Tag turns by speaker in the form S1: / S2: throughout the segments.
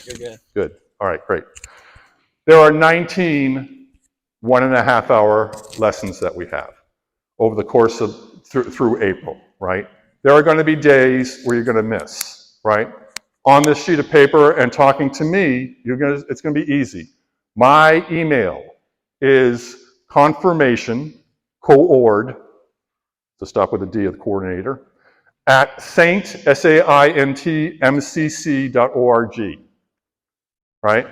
S1: You're good.
S2: Good. All right, great. There are 19 1.5-hour lessons that we have over the course of through April, right? There are going to be days where you're going to miss, right? On this sheet of paper and talking to me, it's going to be easy. My email is confirmation, coord, to stop with the D of the coordinator, at saintmcc.org, right?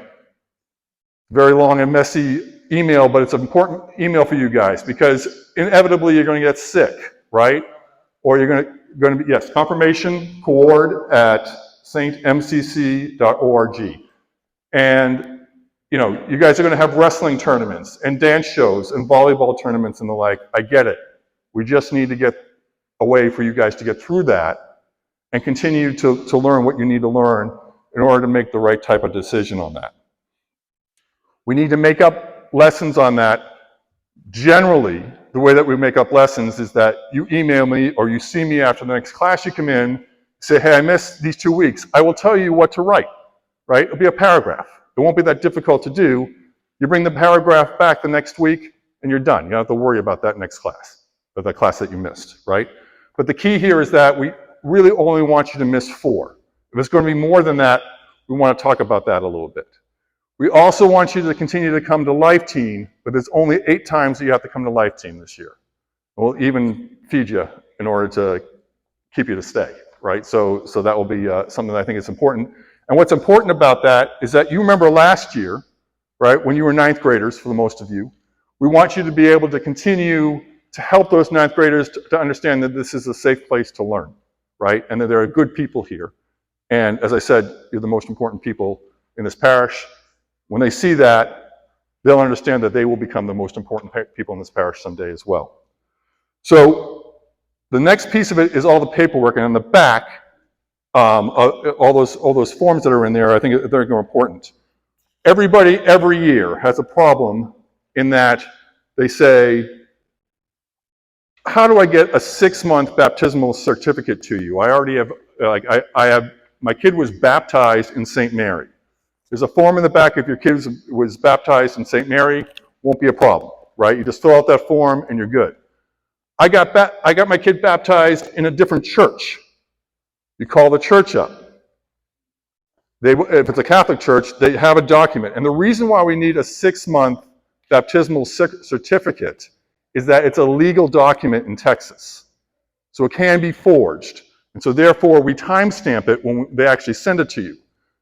S2: Very long and messy email, but it's an important email for you guys because inevitably you're going to get sick, right? Or you're going to be, yes, confirmation, coord at saintmcc.org. And, you know, you guys are going to have wrestling tournaments and dance shows and volleyball tournaments and the like. I get it. We just need to get a way for you guys to get through that and continue to learn what you need to learn in order to make the right type of decision on that. We need to make up lessons on that. Generally, the way that we make up lessons is that you email me or you see me after the next class you come in, say, hey, I missed these 2 weeks. I will tell you what to write, right? It'll be a paragraph. It won't be that difficult to do. You bring the paragraph back the next week and you're done. You don't have to worry about that next class, or the class that you missed, right? But the key here is that we really only want you to miss 4. If it's going to be more than that, we want to talk about that a little bit. We also want you to continue to come to Life Team, but there's only 8 times that you have to come to Life Team this year. We'll even feed you in order to keep you to stay, right? So that will be something that I think is important. And what's important about that is that you remember last year, right, when you were 9th graders, for the most of you, we want you to be able to continue to help those 9th graders to understand that this is a safe place to learn, right? And that there are good people here. And as I said, you're the most important people in this parish. When they see that, they'll understand that they will become the most important people in this parish someday as well. So the next piece of it is all the paperwork, and on the back, all those forms that are in there, I think they're very important. Everybody every year has a problem in that they say, how do I get a 6-month baptismal certificate to you? I already have, my kid was baptized in St. Mary. There's a form in the back if your kid was baptized in St. Mary, won't be a problem, right? You just fill out that form and you're good. I got my kid baptized in a different church. You call the church up. If it's a Catholic church, they have a document. And the reason why we need a 6-month baptismal certificate is that it's a legal document in Texas. So it can be forged. And so therefore we timestamp it when they actually send it to you.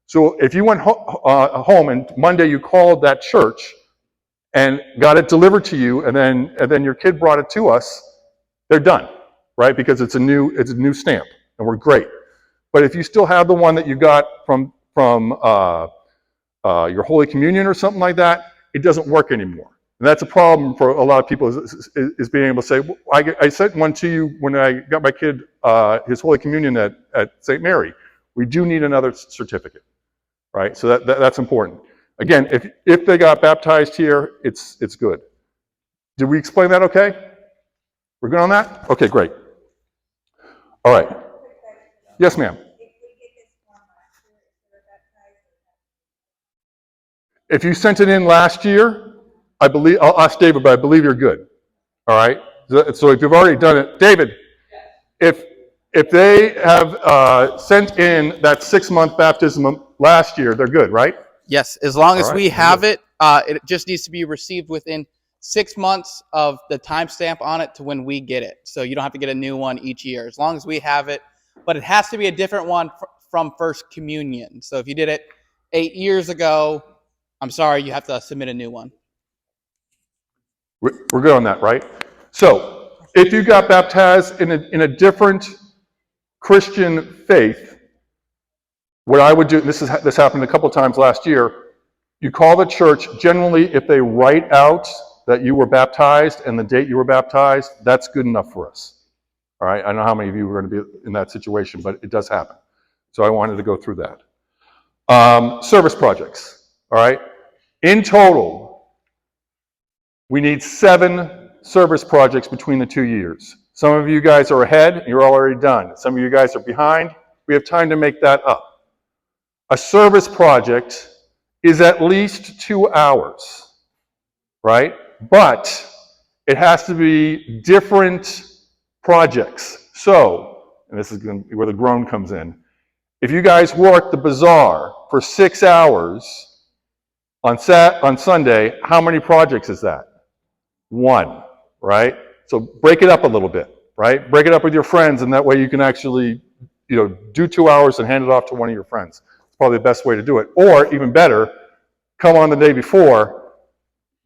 S2: So if you went home and Monday you called that church and got it delivered to you, and then your kid brought it to us, they're done, right? Because it's a new stamp, and we're great. But if you still have the one that you got from your Holy Communion or something like that, it doesn't work anymore. And that's a problem for a lot of people is being able to say, well, I sent one to you when I got my kid his Holy Communion at St. Mary. We do need another certificate. Right, so that's important. Again, if they got baptized here, it's good. Did we explain that okay? We're good on that? Okay, great. All right. Yes, ma'am. If you sent it in last year, I'll ask David, but I believe you're good. All right? So if you've already done it, David, if they have sent in that 6-month baptism last year, they're good, right?
S1: Yes, as long as we have it, it just needs to be received within 6 months of the timestamp on it to when we get it. So you don't have to get a new one each year, as long as we have it. But it has to be a different one from First Communion. So if you did it 8 years ago, I'm sorry, you have to submit a new one.
S2: We're good on that, right? So if you got baptized in a different Christian faith, what I would do, this happened a couple times last year, you call the church. Generally, if they write out that you were baptized and the date you were baptized, that's good enough for us. All right, I don't know how many of you were going to be in that situation, but it does happen. So I wanted to go through that. Service projects, all right? In total, we need 7 service projects between the 2 years. Some of you guys are ahead, you're already done. Some of you guys are behind. We have time to make that up. A service project is at least 2 hours, right? But it has to be different projects. So, and this is where the groan comes in, if you guys work the bazaar for 6 hours on Sunday, how many projects is that? 1, right? So break it up a little bit, right? Break it up with your friends, and that way you can actually, do 2 hours and hand it off to one of your friends. It's probably the best way to do it. Or even better, come on the day before,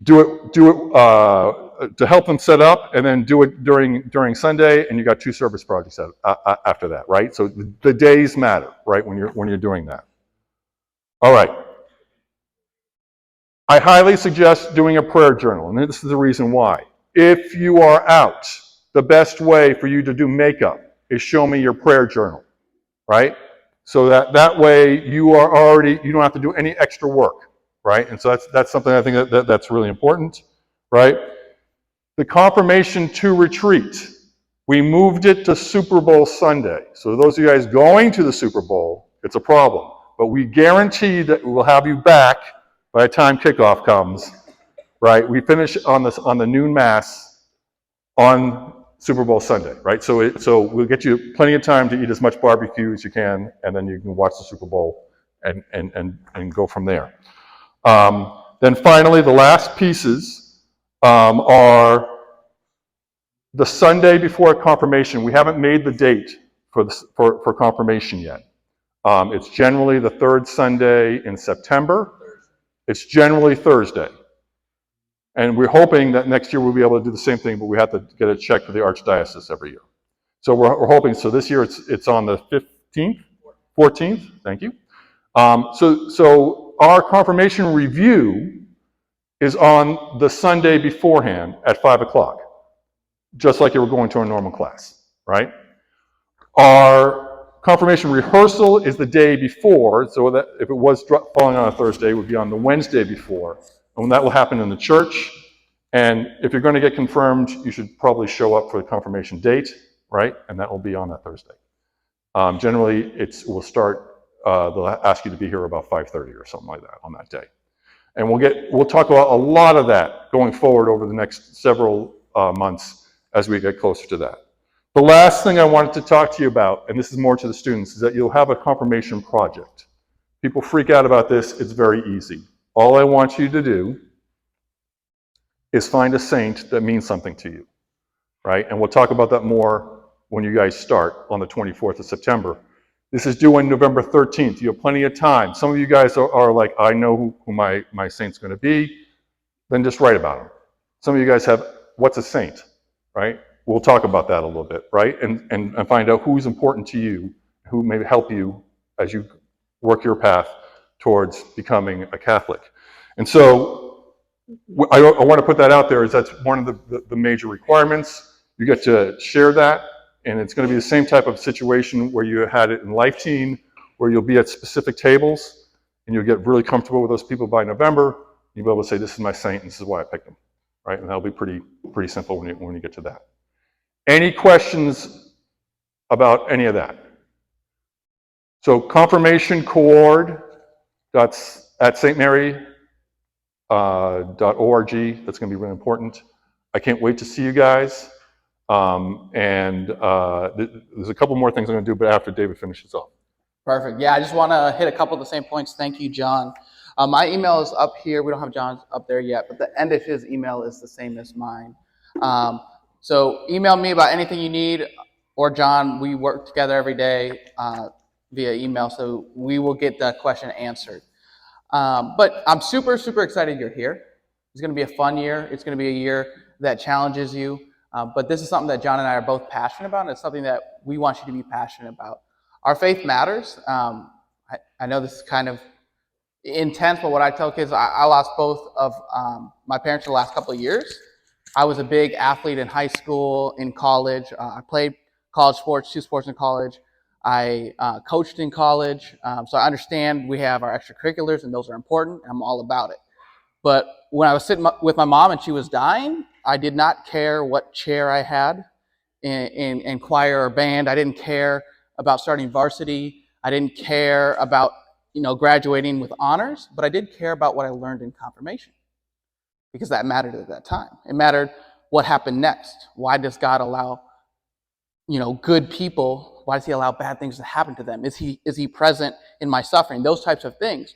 S2: do it to help them set up, and then do it during Sunday, and you got 2 service projects after that, right? So the days matter, right? When you're doing that. All right. I highly suggest doing a prayer journal, and this is the reason why. If you are out, the best way for you to do makeup is show me your prayer journal, right? So that way you don't have to do any extra work, right? And so that's something I think that's really important, right? The confirmation to retreat, we moved it to Super Bowl Sunday. So those of you guys going to the Super Bowl, it's a problem. But we guarantee that we will have you back by the time kickoff comes, right? We finish on the noon mass on Super Bowl Sunday, right? So we'll get you plenty of time to eat as much barbecue as you can, and then you can watch the Super Bowl and go from there. Then finally, the last pieces are the Sunday before confirmation. We haven't made the date for confirmation yet. It's generally the 3rd Sunday in September. It's generally Thursday. And we're hoping that next year we'll be able to do the same thing, but we have to get it checked with the Archdiocese every year. So we're hoping, so this year it's on the 15th, 14th, thank you. So our confirmation review is on the Sunday beforehand at 5 o'clock, just like you were going to a normal class, right? Our confirmation rehearsal is the day before, so that if it was falling on a Thursday, it would be on the Wednesday before. And that will happen in the church. And if you're going to get confirmed, you should probably show up for the confirmation date, right? And that will be on that Thursday. Generally, we'll start, they'll ask you to be here about 5:30 or something like that on that day. And we'll talk about a lot of that going forward over the next several months as we get closer to that. The last thing I wanted to talk to you about, and this is more to the students, is that you'll have a confirmation project. People freak out about this. It's very easy. All I want you to do is find a saint that means something to you, right? And we'll talk about that more when you guys start on the 24th of September. This is due on November 13th. You have plenty of time. Some of you guys are like, I know who my saint's going to be. Then just write about him. Some of you guys have, what's a saint, right? We'll talk about that a little bit, right? And find out who's important to you, who may help you as you work your path towards becoming a Catholic. And so I want to put that out there, as that's one of the major requirements. You get to share that, and it's going to be the same type of situation where you had it in Life Teen, where you'll be at specific tables, and you'll get really comfortable with those people by November. You'll be able to say, this is my saint, and this is why I picked him, right? And that'll be pretty simple when you get to that. Any questions about any of that? So confirmation coord at stmary.org. That's going to be really important. I can't wait to see you guys. There's a couple more things I'm going to do, but after David finishes off.
S1: Perfect. Yeah, I just want to hit a couple of the same points. Thank you, John. My email is up here. We don't have John's up there yet, but the end of his email is the same as mine. So email me about anything you need, or John. We work together every day via email, so we will get the question answered. But I'm super, super excited you're here. It's going to be a fun year. It's going to be a year that challenges you. But this is something that John and I are both passionate about, and it's something that we want you to be passionate about. Our faith matters. I know this is kind of intense, but what I tell kids, I lost both of my parents in the last couple of years. I was a big athlete in high school, in college. I played college sports, 2 sports in college. I coached in college. So I understand we have our extracurriculars, and those are important. I'm all about it. But when I was sitting with my mom and she was dying, I did not care what chair I had in choir or band. I didn't care about starting varsity. I didn't care about graduating with honors, but I did care about what I learned in confirmation because that mattered at that time. It mattered what happened next. Why does God allow, good people? Why does he allow bad things to happen to them? Is he present in my suffering? Those types of things.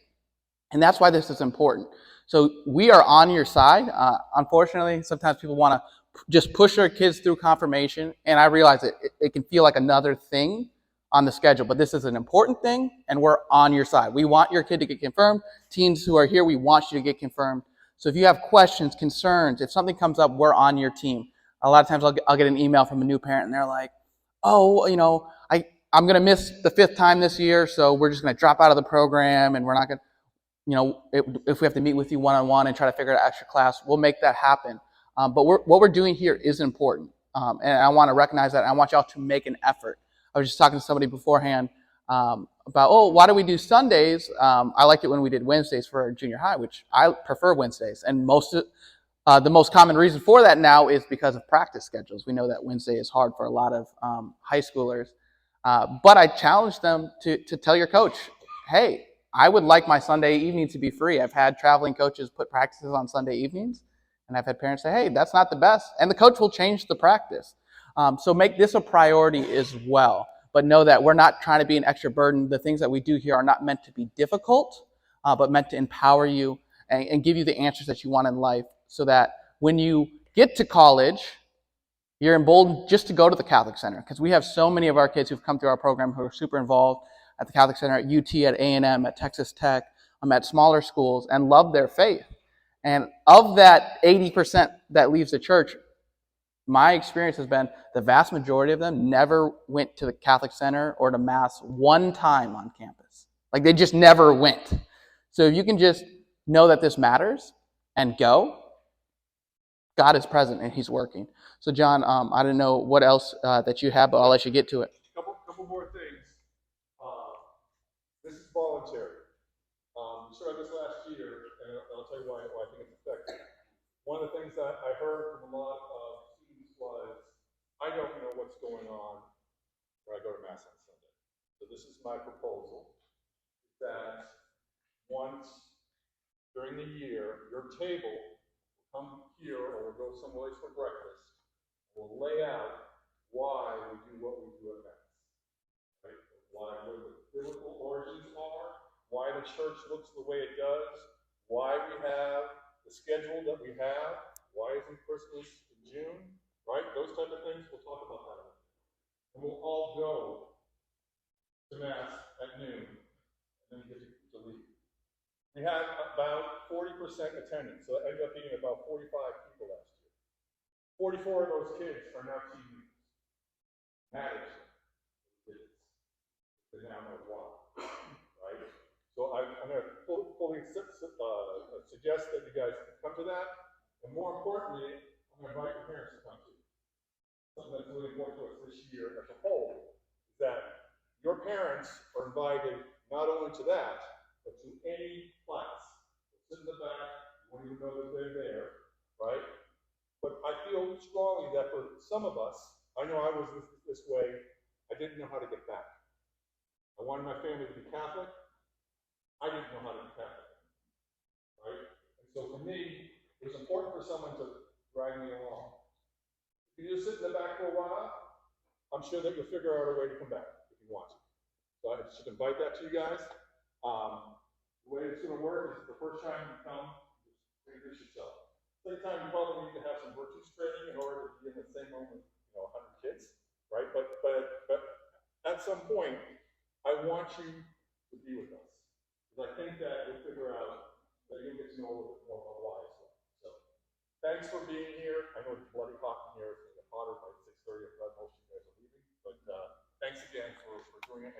S1: And that's why this is important. So we are on your side. Unfortunately, sometimes people want to just push their kids through confirmation, and I realize it can feel like another thing on the schedule, but this is an important thing, and we're on your side. We want your kid to get confirmed. Teens who are here, we want you to get confirmed. So if you have questions, concerns, if something comes up, we're on your team. A lot of times I'll get an email from a new parent, and they're like, oh, I'm going to miss the 5th time this year, so we're just going to drop out of the program, and we're not going to, if we have to meet with you one-on-one and try to figure out extra class, we'll make that happen. But what we're doing here is important, and I want to recognize that. I want y'all to make an effort. I was just talking to somebody beforehand about, why do we do Sundays? I liked it when we did Wednesdays for junior high, which I prefer Wednesdays. And the most common reason for that now is because of practice schedules. We know that Wednesday is hard for a lot of high schoolers. But I challenge them to tell your coach, hey, I would like my Sunday evening to be free. I've had traveling coaches put practices on Sunday evenings, and I've had parents say, hey, that's not the best. And the coach will change the practice. So make this a priority as well. But know that we're not trying to be an extra burden. The things that we do here are not meant to be difficult, but meant to empower you and give you the answers that you want in life so that when you get to college, you're emboldened just to go to the Catholic Center. Because we have so many of our kids who've come through our program who are super involved at the Catholic Center, at UT, at A&M, at Texas Tech, at smaller schools, and love their faith. And of that 80% that leaves the church, my experience has been the vast majority of them never went to the Catholic Center or to Mass one time on campus. Like, they just never went. So if you can just know that this matters and go, God is present and he's working. So John, I don't know what else that you have, but I'll let you get to it.
S2: Couple more things. This is voluntary. We started this last year, and I'll tell you why I think it's effective. One of the things that I heard from a lot of students was, I don't know what's going on when I go to Mass on Sunday. So this is my proposal, that once during the year, your table will come here or we'll go someplace for breakfast. We'll lay out why we do what we do at Mass. Right? Why the biblical origins are, why the church looks the way it does, why we have the schedule that we have, why isn't Christmas in June, right? Those type of things, we'll talk about that. And we'll all go to Mass at noon, and then get to leave. We had about 40% attendance, so it ended up being about 45 people last year. 44 of those kids are now teenagers. Matters. Kids. They now know why, right? So I'm going to fully suggest that you guys come to that, and more importantly, I'm going to invite your parents to come too. Something that's really important to us this year as a whole is that your parents are invited not only to that, but to any class. Sit in the back, you won't even know that they're there, right? But I feel strongly that for some of us, I know I was this way, I didn't know how to get back. I wanted my family to be Catholic. I didn't know how to be Catholic, right? And so for me, it was important for someone to drag me along. If you just sit in the back for a while, I'm sure that you'll figure out a way to come back if you want to. So I should invite that to you guys. The way it's going to work is the first time you come, just introduce yourself. Second time, you probably need to have some virtues training in order to be in the same room with 100 kids, right? But at some point, I want you to be with us. Because I think that you'll figure out that you'll get to know a little bit more about why as well. So thanks for being here. I know it's bloody hot in here. It's going to get hotter by 6:30. I'm glad most of you guys are leaving. But thanks again for doing it.